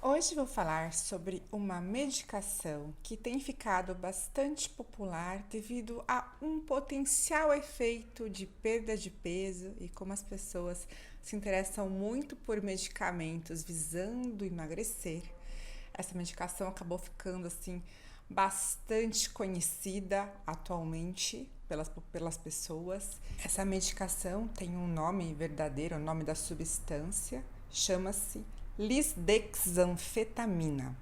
Hoje vou falar sobre uma medicação que tem ficado bastante popular devido a um potencial efeito de perda de peso e como as pessoas se interessam muito por medicamentos visando emagrecer. Essa medicação acabou ficando assim bastante conhecida atualmente pelas pessoas. Essa medicação tem um nome verdadeiro, o nome da substância, chama-se lisdexanfetamina,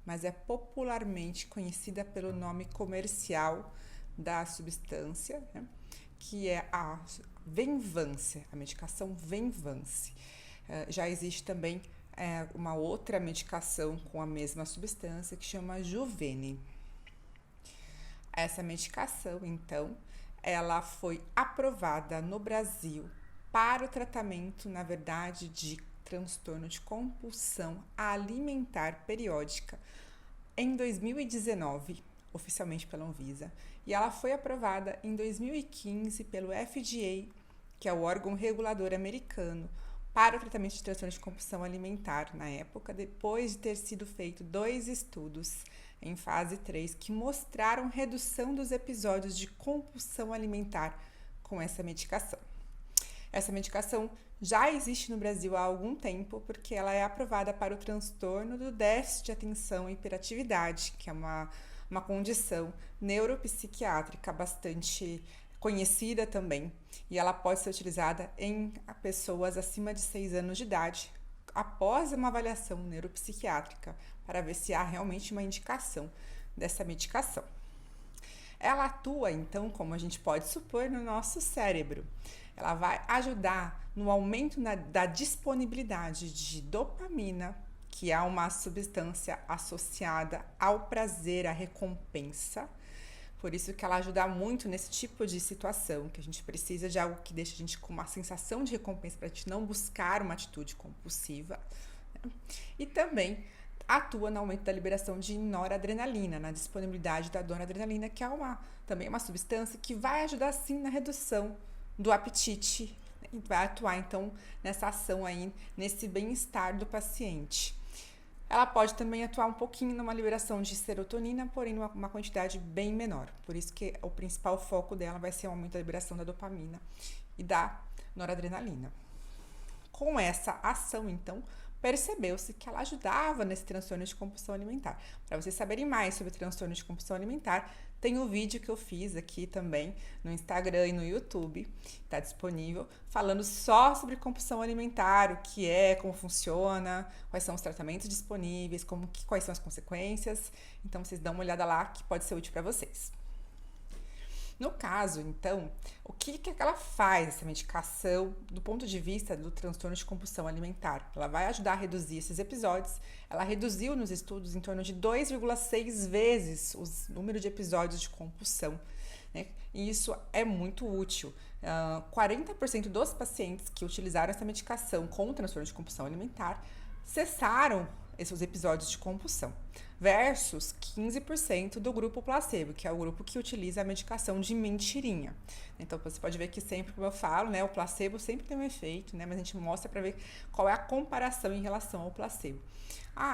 mas é popularmente conhecida pelo nome comercial da substância, né, que é a Venvance, a medicação Venvance. Já existe também uma outra medicação com a mesma substância que chama Juvene. Essa medicação, então, ela foi aprovada no Brasil para o tratamento, na verdade, de transtorno de compulsão alimentar periódica em 2019, oficialmente pela Anvisa, e ela foi aprovada em 2015 pelo FDA, que é o órgão regulador americano, para o tratamento de transtorno de compulsão alimentar na época, depois de ter sido feito 2 estudos em fase 3 que mostraram redução dos episódios de compulsão alimentar com essa medicação. Essa medicação já existe no Brasil há algum tempo, porque ela é aprovada para o transtorno do déficit de atenção e hiperatividade, que é uma condição neuropsiquiátrica bastante conhecida também, e ela pode ser utilizada em pessoas acima de 6 anos de idade, após uma avaliação neuropsiquiátrica, para ver se há realmente uma indicação dessa medicação. Ela atua, então, como a gente pode supor, no nosso cérebro. Ela vai ajudar no aumento da disponibilidade de dopamina, que é uma substância associada ao prazer, à recompensa. Por isso que ela ajuda muito nesse tipo de situação, que a gente precisa de algo que deixe a gente com uma sensação de recompensa para a gente não buscar uma atitude compulsiva, né? E também atua no aumento da liberação de noradrenalina, na disponibilidade da noradrenalina, que é também uma substância que vai ajudar sim na redução do apetite, né? E vai atuar então nessa ação aí, nesse bem-estar do paciente. Ela pode também atuar um pouquinho numa liberação de serotonina, porém uma quantidade bem menor. Por isso que o principal foco dela vai ser o aumento da liberação da dopamina e da noradrenalina. Com essa ação, então, percebeu-se que ela ajudava nesse transtorno de compulsão alimentar. Para vocês saberem mais sobre transtorno de compulsão alimentar, tem um vídeo que eu fiz aqui também no Instagram e no YouTube, está disponível, falando só sobre compulsão alimentar, o que é, como funciona, quais são os tratamentos disponíveis, quais são as consequências. Então, vocês dão uma olhada lá que pode ser útil para vocês. No caso, então, o que ela faz, essa medicação, do ponto de vista do transtorno de compulsão alimentar? Ela vai ajudar a reduzir esses episódios. Ela reduziu nos estudos em torno de 2,6 vezes o número de episódios de compulsão, né? E isso é muito útil. 40% dos pacientes que utilizaram essa medicação com o transtorno de compulsão alimentar cessaram esses episódios de compulsão, versus 15% do grupo placebo, que é o grupo que utiliza a medicação de mentirinha. Então, você pode ver que sempre, como eu falo, né, o placebo sempre tem um efeito, né, mas a gente mostra para ver qual é a comparação em relação ao placebo.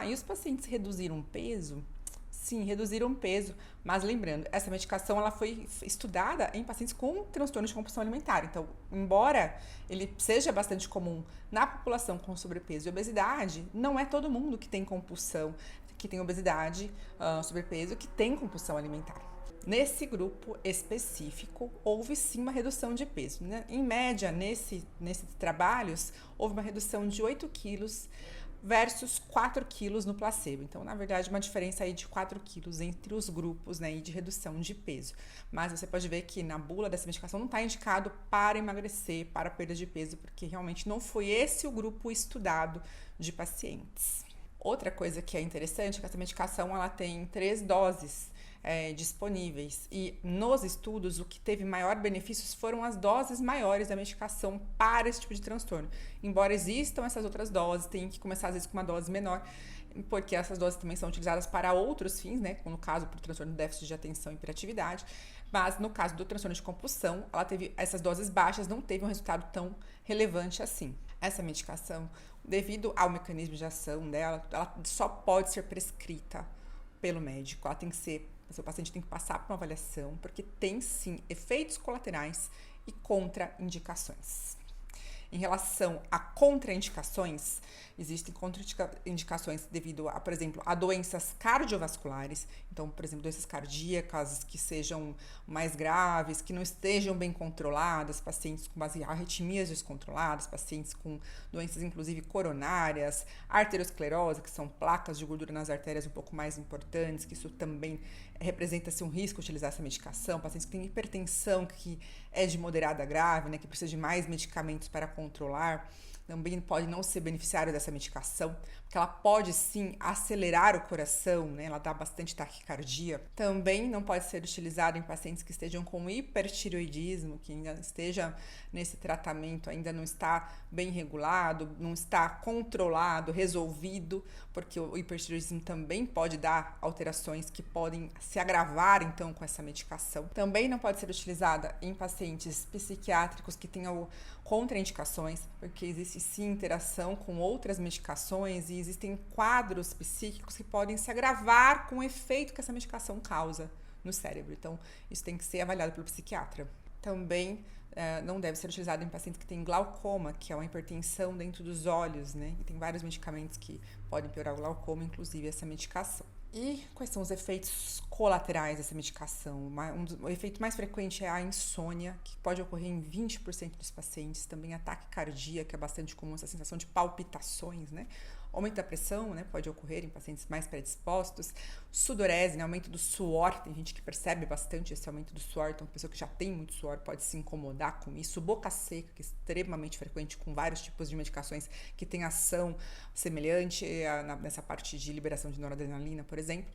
E os pacientes reduziram peso? Sim, reduziram peso, mas lembrando, essa medicação ela foi estudada em pacientes com transtorno de compulsão alimentar. Então, embora ele seja bastante comum na população com sobrepeso e obesidade, não é todo mundo que tem compulsão, que tem obesidade, sobrepeso, que tem compulsão alimentar. Nesse grupo específico, houve sim uma redução de peso, né? Em média, nesses trabalhos, houve uma redução de 8 quilos versus 4 quilos no placebo. Então, na verdade, uma diferença aí de 4 quilos entre os grupos, né, e de redução de peso. Mas você pode ver que na bula dessa medicação não está indicado para emagrecer, para perda de peso, porque realmente não foi esse o grupo estudado de pacientes. Outra coisa que é interessante é que essa medicação ela tem 3 doses disponíveis, e nos estudos o que teve maior benefícios foram as doses maiores da medicação para esse tipo de transtorno. Embora existam essas outras doses, tem que começar às vezes com uma dose menor, porque essas doses também são utilizadas para outros fins, né? No caso, para o transtorno de déficit de atenção e hiperatividade, mas no caso do transtorno de compulsão, ela teve essas doses baixas, não teve um resultado tão relevante assim. Essa medicação, devido ao mecanismo de ação dela, ela só pode ser prescrita pelo médico. Ela tem que ser, o seu paciente tem que passar por uma avaliação, porque tem sim efeitos colaterais e contraindicações. Em relação a contraindicações, existem contraindicações devido a, por exemplo, a doenças cardiovasculares. Então, por exemplo, doenças cardíacas que sejam mais graves, que não estejam bem controladas, pacientes com arritmias descontroladas, pacientes com doenças inclusive coronárias, arteriosclerose, que são placas de gordura nas artérias um pouco mais importantes, que isso também representa-se um risco utilizar essa medicação, pacientes que têm hipertensão, que é de moderada a grave, né, que precisa de mais medicamentos para controlar, também pode não ser beneficiário dessa medicação, porque ela pode sim acelerar o coração, né? Ela dá bastante taquicardia. Também não pode ser utilizada em pacientes que estejam com hipertireoidismo, que ainda esteja nesse tratamento, ainda não está bem regulado, não está controlado, resolvido, porque o hipertireoidismo também pode dar alterações que podem se agravar então com essa medicação. Também não pode ser utilizada em pacientes psiquiátricos que tenham contraindicações, porque existe sim interação com outras medicações e existem quadros psíquicos que podem se agravar com o efeito que essa medicação causa no cérebro. Então, isso tem que ser avaliado pelo psiquiatra. Também não deve ser utilizado em pacientes que têm glaucoma, que é uma hipertensão dentro dos olhos, né? E tem vários medicamentos que podem piorar o glaucoma, inclusive essa medicação. E quais são os efeitos colaterais dessa medicação? O efeito mais frequente é a insônia, que pode ocorrer em 20% dos pacientes. Também ataque cardíaco, que é bastante comum, essa sensação de palpitações, né? Aumento da pressão, né, pode ocorrer em pacientes mais predispostos. Sudorese, né, aumento do suor. Tem gente que percebe bastante esse aumento do suor. Então, a pessoa que já tem muito suor pode se incomodar com isso. Boca seca, que é extremamente frequente com vários tipos de medicações que têm ação semelhante nessa parte de liberação de noradrenalina, por exemplo.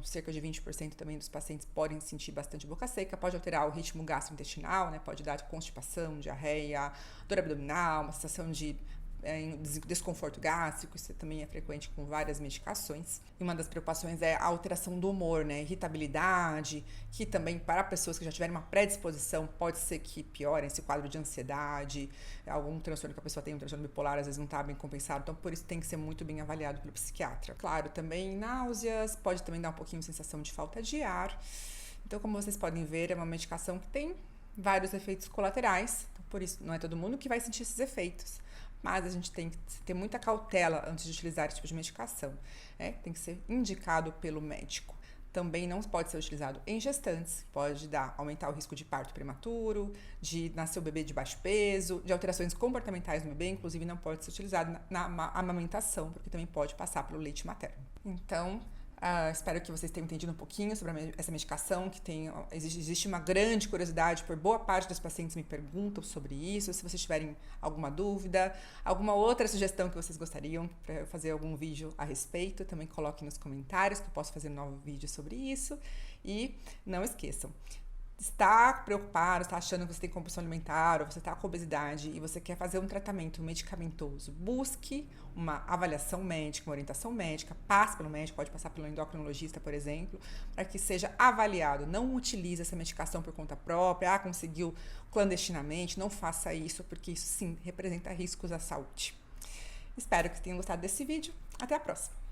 Cerca de 20% também dos pacientes podem sentir bastante boca seca, pode alterar o ritmo gastrointestinal, né, pode dar constipação, diarreia, dor abdominal, uma sensação de desconforto gástrico, isso também é frequente com várias medicações. E uma das preocupações é a alteração do humor, né? Irritabilidade, que também para pessoas que já tiverem uma predisposição pode ser que piorem esse quadro de ansiedade, algum transtorno que a pessoa tem, um transtorno bipolar, às vezes não está bem compensado, então por isso tem que ser muito bem avaliado pelo psiquiatra. Claro, também náuseas, pode também dar um pouquinho de sensação de falta de ar. Então, como vocês podem ver, é uma medicação que tem vários efeitos colaterais, então, por isso não é todo mundo que vai sentir esses efeitos. Mas a gente tem que ter muita cautela antes de utilizar esse tipo de medicação. Tem que ser indicado pelo médico. Também não pode ser utilizado em gestantes, pode aumentar o risco de parto prematuro, de nascer o bebê de baixo peso, de alterações comportamentais no bebê, inclusive não pode ser utilizado na amamentação, porque também pode passar pelo leite materno. Então, espero que vocês tenham entendido um pouquinho sobre essa medicação, que existe uma grande curiosidade, por boa parte dos pacientes me perguntam sobre isso. Se vocês tiverem alguma dúvida, alguma outra sugestão que vocês gostariam para eu fazer algum vídeo a respeito, também coloquem nos comentários que eu posso fazer um novo vídeo sobre isso. E não esqueçam, está preocupado, está achando que você tem compulsão alimentar ou você está com obesidade e você quer fazer um tratamento medicamentoso, busque uma avaliação médica, uma orientação médica, passe pelo médico, pode passar pelo endocrinologista, por exemplo, para que seja avaliado. Não utilize essa medicação por conta própria, conseguiu clandestinamente, não faça isso, porque isso sim representa riscos à saúde. Espero que tenham gostado desse vídeo. Até a próxima!